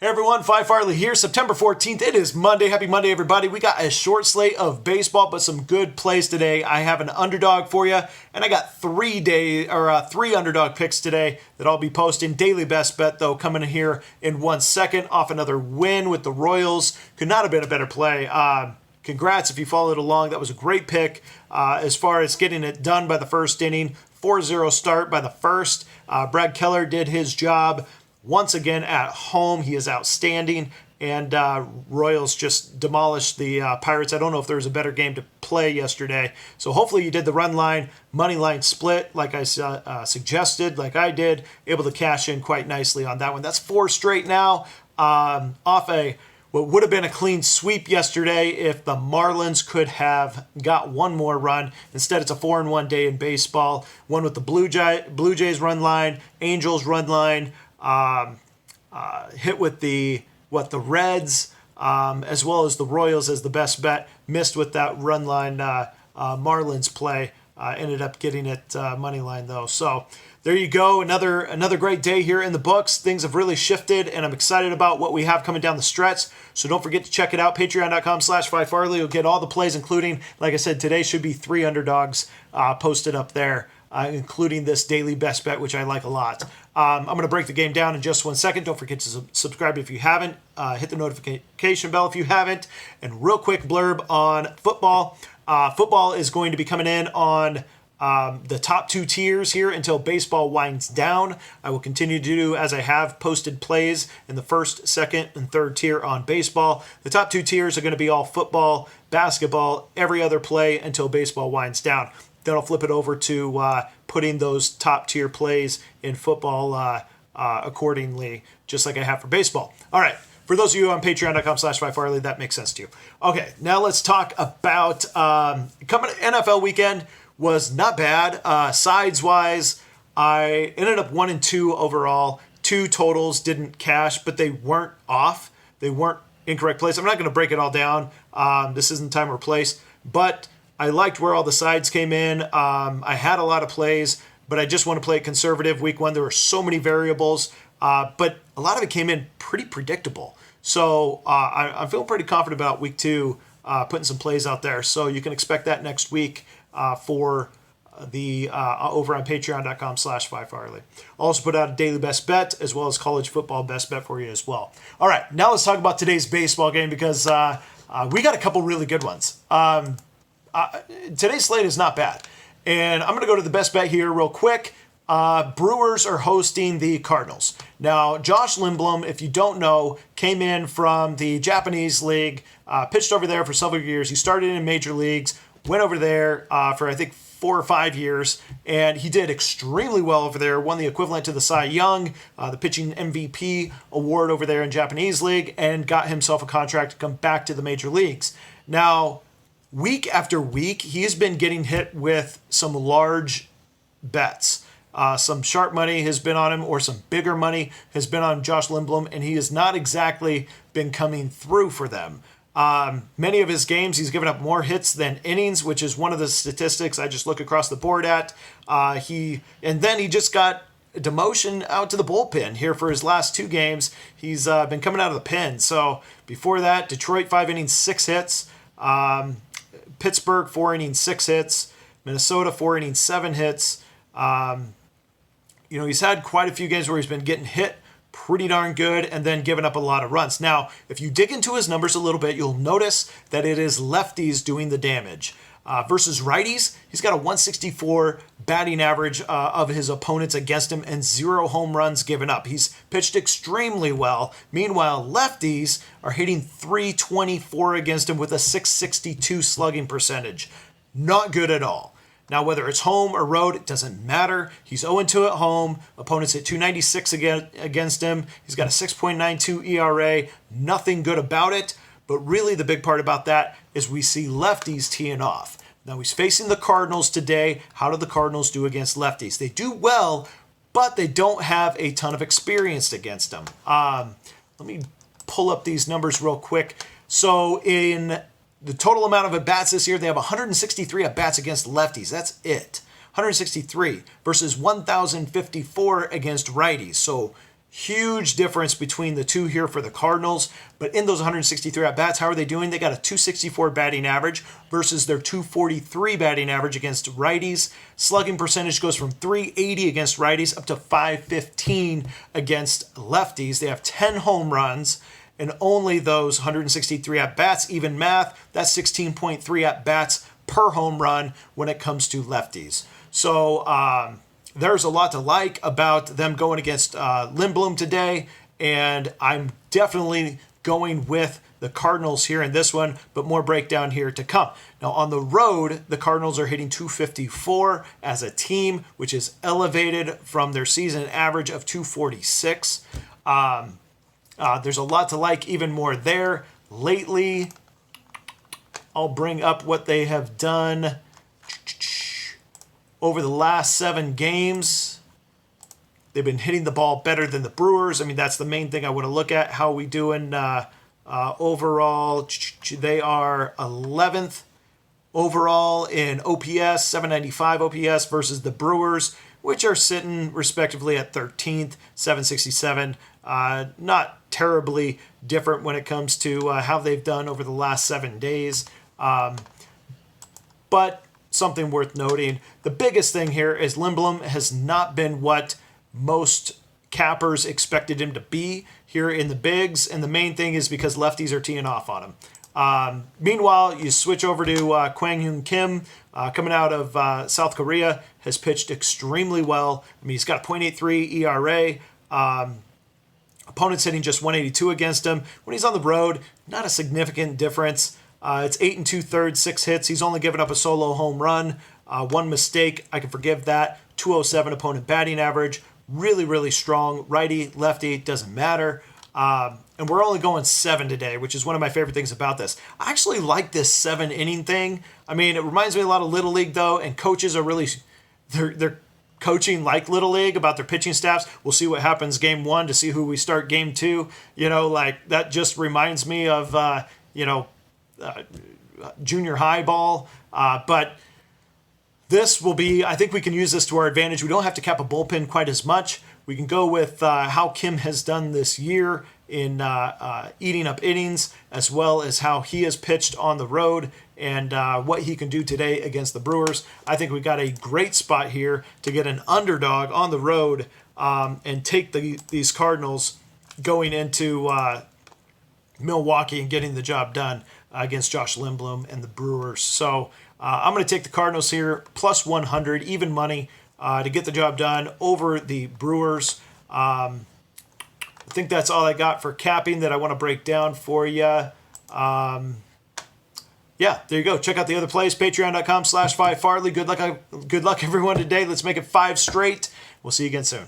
Hey everyone, Phi Farley here. September 14th. It is Monday. Happy Monday, everybody. We got a short slate of baseball, but some good plays today. I have an underdog for you, and I got three underdog picks today that I'll be posting. Daily best bet, though, coming in here in 1 second off another win with the Royals. Could not have been a better play. Congrats if you followed along. That was a great pick as far as getting it done by the first inning. 4-0 start by the first. Brad Keller did his job. Once again at home, he is outstanding, and Royals just demolished the Pirates. I don't know if there was a better game to play yesterday, so hopefully you did the run line, money line split like I suggested, like I did, able to cash in quite nicely on that one. That's 4 straight now, off what would have been a clean sweep yesterday if the Marlins could have got one more run. Instead, it's a 4-1 day in baseball, one with the Blue Jays run line, Angels run line, hit with the Reds, as well as the Royals as the best bet. Missed with that run line Marlins play. Ended up getting it money line though. So there you go. Another great day here in the books. Things have really shifted, and I'm excited about what we have coming down the stretch. So don't forget to check it out. Patreon.com/Phi Farley. You'll get all the plays, including, like I said, today should be 3 underdogs posted up there. Including this daily best bet, which I like a lot. I'm going to break the game down in just 1 second. Don't forget to subscribe if you haven't. Hit the notification bell if you haven't. And real quick blurb on football. Football is going to be coming in on the top 2 tiers here until baseball winds down. I will continue to do as I have posted plays in the first, second, and third tier on baseball. The top 2 tiers are going to be all football, basketball, every other play until baseball winds down. Then I'll flip it over to putting those top tier plays in football accordingly, just like I have for baseball. All right. For those of you on patreon.com/Phi Farley, that makes sense to you. Okay. Now let's talk about coming NFL weekend was not bad. Sides wise, I ended up 1-2 overall. 2 totals didn't cash, but they weren't off. They weren't incorrect plays. I'm not going to break it all down. This isn't time or place, but I liked where all the sides came in. I had a lot of plays, but I just want to play it conservative. Week 1, there were so many variables, but a lot of it came in pretty predictable. So I'm feeling pretty confident about week 2, putting some plays out there. So you can expect that next week for the over on patreon.com/Phi Farley. I'll also put out a daily best bet as well as college football best bet for you as well. All right, now let's talk about today's baseball game because we got a couple really good ones. Today's slate is not bad. And I'm going to go to the best bet here real quick. Brewers are hosting the Cardinals. Now, Josh Lindblom, if you don't know, came in from the Japanese league, pitched over there for several years. He started in major leagues, went over there for, I think, 4 or 5 years, and he did extremely well over there, won the equivalent to the Cy Young, the pitching MVP award over there in Japanese league, and got himself a contract to come back to the major leagues. Now, week after week, he has been getting hit with some large bets. Some sharp money has been on him, or some bigger money has been on Josh Lindblom, and he has not exactly been coming through for them. Many of his games, he's given up more hits than innings, which is one of the statistics I just look across the board at. Then he just got demotion out to the bullpen here for his last 2 games. He's been coming out of the pen. So before that, Detroit 5 innings, 6 hits. Pittsburgh 4 innings, 6 hits. Minnesota 4 innings, 7 hits. He's had quite a few games where he's been getting hit pretty darn good and then giving up a lot of runs. Now, if you dig into his numbers a little bit, you'll notice that it is lefties doing the damage. Versus righties, he's got a 164 batting average of his opponents against him and 0 home runs given up. He's pitched extremely well. Meanwhile, lefties are hitting .324 against him with a .662 slugging percentage. Not good at all. Now, whether it's home or road, it doesn't matter. He's 0-2 at home. Opponents hit .296 against him. He's got a 6.92 ERA. Nothing good about it. But really the big part about that is we see lefties teeing off. Now he's facing the Cardinals today. How do the Cardinals do against lefties? They do well, but they don't have a ton of experience against them. Let me pull up these numbers real quick. So in the total amount of at-bats this year, they have 163 at-bats against lefties. That's it. 163 versus 1,054 against righties. So Huge difference between the two here for the Cardinals. But in those 163 at-bats, how are they doing? They got a 264 batting average versus their 243 batting average against righties. Slugging percentage goes from 380 against righties up to 515 against lefties. They have 10 home runs. And only those 163 at-bats, even math, that's 16.3 at-bats per home run when it comes to lefties. So there's a lot to like about them going against Lindblom today, and I'm definitely going with the Cardinals here in this one, but more breakdown here to come. Now, on the road, the Cardinals are hitting 254 as a team, which is elevated from their season average of 246. There's a lot to like even more there. Lately, I'll bring up what they have done over the last 7 games. They've been hitting the ball better than the Brewers. I mean, that's the main thing I want to look at. How are we doing overall? They are 11th overall in OPS, 795 OPS versus the Brewers, which are sitting respectively at 13th, 767. Not terribly different when it comes to how they've done over the last 7 days. But something worth noting, the biggest thing here is Lindblom has not been what most cappers expected him to be here in the bigs, and the main thing is because lefties are teeing off on him. Meanwhile, you switch over to Kwang Hyun Kim, coming out of South Korea, has pitched extremely well. I mean, he's got a .83 ERA. Opponents hitting just 182 against him. When he's on the road, not a significant difference. It's 8 2/3, 6 hits. He's only given up a solo home run. 1 mistake, I can forgive that. 207 opponent batting average. Really, really strong. Righty, lefty, doesn't matter. And we're only going 7 today, which is one of my favorite things about this. I actually like this 7-inning thing. I mean, it reminds me a lot of Little League, though, and coaches are really, they're coaching like Little League about their pitching staffs. We'll see what happens game 1 to see who we start game 2. You know, like that just reminds me of, junior high ball. But this will be, I think we can use this to our advantage. We don't have to cap a bullpen quite as much. We can go with how Kim has done this year in eating up innings, as well as how he has pitched on the road and what he can do today against the Brewers. I think we got a great spot here to get an underdog on the road and take these Cardinals going into Milwaukee and getting the job done against Josh Lindblom and the Brewers. So I'm going to take the Cardinals here, plus 100, even money, to get the job done over the Brewers. I think that's all I got for capping that I want to break down for you. Yeah, there you go. Check out the other plays, patreon.com/Phi Farley. Good luck, everyone, today. Let's make it 5 straight. We'll see you again soon.